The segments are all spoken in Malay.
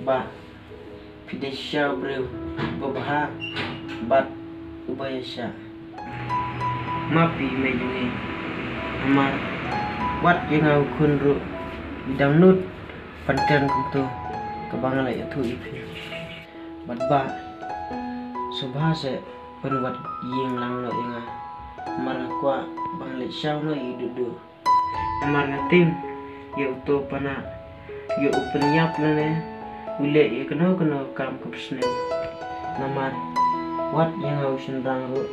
ba Pidesya Breu Babaha Bat Ubayasya Mapi Mejuni Amar Wat yang kunru Bidang nut Pantan kumtu Kebangan ayat tu ipi Bat ba Subhase Penwat ying lang no inga Amar kwa Banglit syaw no idudu Amar ngatim Ya uto pana Ya upanyap na ne Ule ya kena kam kapsne Namar Wat yang hausin rangru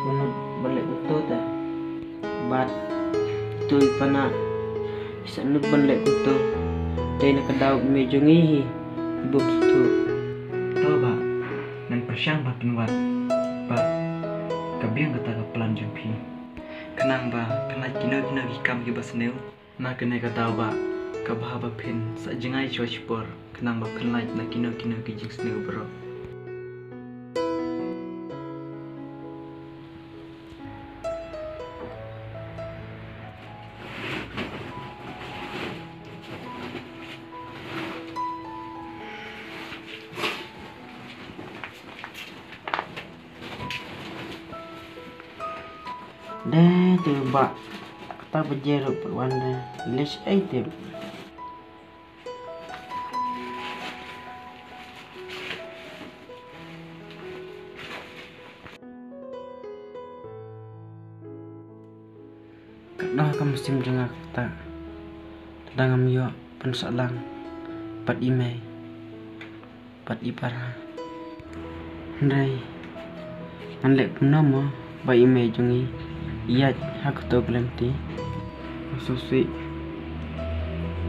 Unut balik uto ta Bat Tuy pana Isa nut balik uto Day na kadaw medjungihi Ibum sutu Toba Nan persyang ba pinwat Ba Kabiang kata kapelan jumpi Kenang ba Kena kina hikam gibas neu Na kena kata ba Kabahaba pin Sa jengai chua chipor Kenang ba kenlait na kina gijing sneu bro Dah tu ba Kata berjeruk perwanda Let's item Dah kamu mesti mendengar kata Tentang amyo pensalang Pat imai Pat ipara Ndai Anlek penama Ba imai jungi Iya aku tahu kelanti Masusi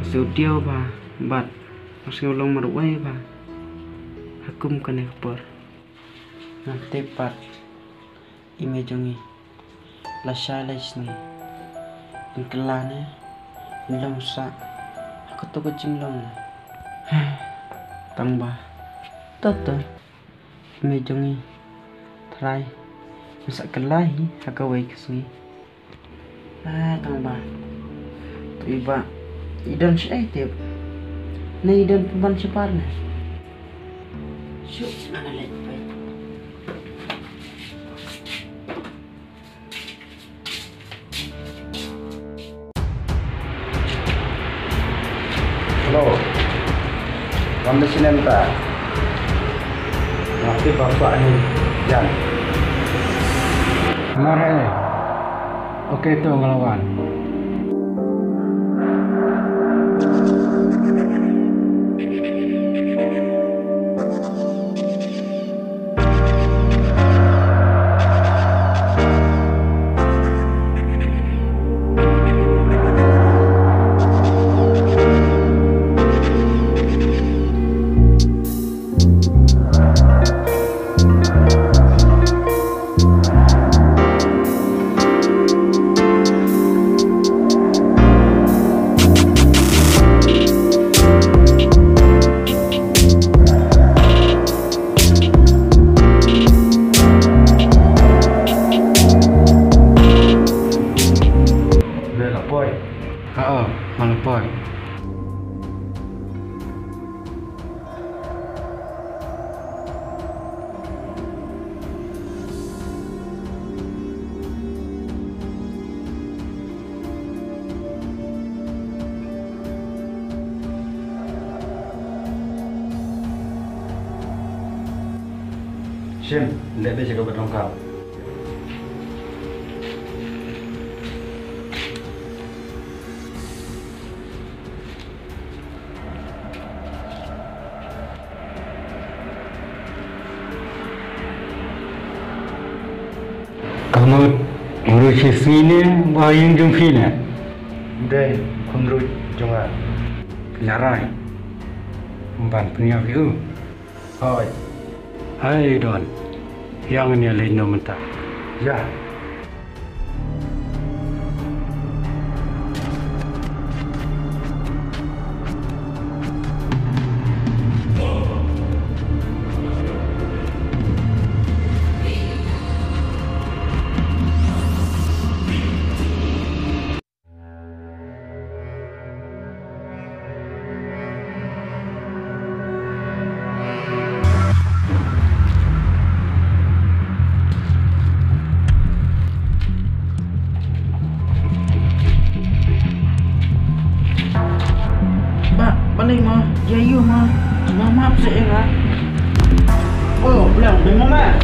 Masudiau ba Bat Masih ulong marwai ba Hakum kane kepor Nanti pat Imai jungi Lasya laisni Ingkelane Inlang sa Aku tahu kucing long na Tang ba Toto Imai jungi Try Masak kelahi Hakawai kesungi Tang ba Tu iba Idan siya itip Na idan pemban separ na Syuk Nagalit pa Halo Kami sini minta Nanti bapak ini Jan Kemarin Oke itu ngelawan Malapoy Sim, lebih jaga berlengkap. Kamu ngurusi sini, bayang jumpi ni. Deh, kunru junga. Nyarai. Umpan punya view. Hai. Hai Don. Yang ni lain nama tak? Ya. Pandai mah, jaya mah. Maaf saya. Oh, bilang, memang mah.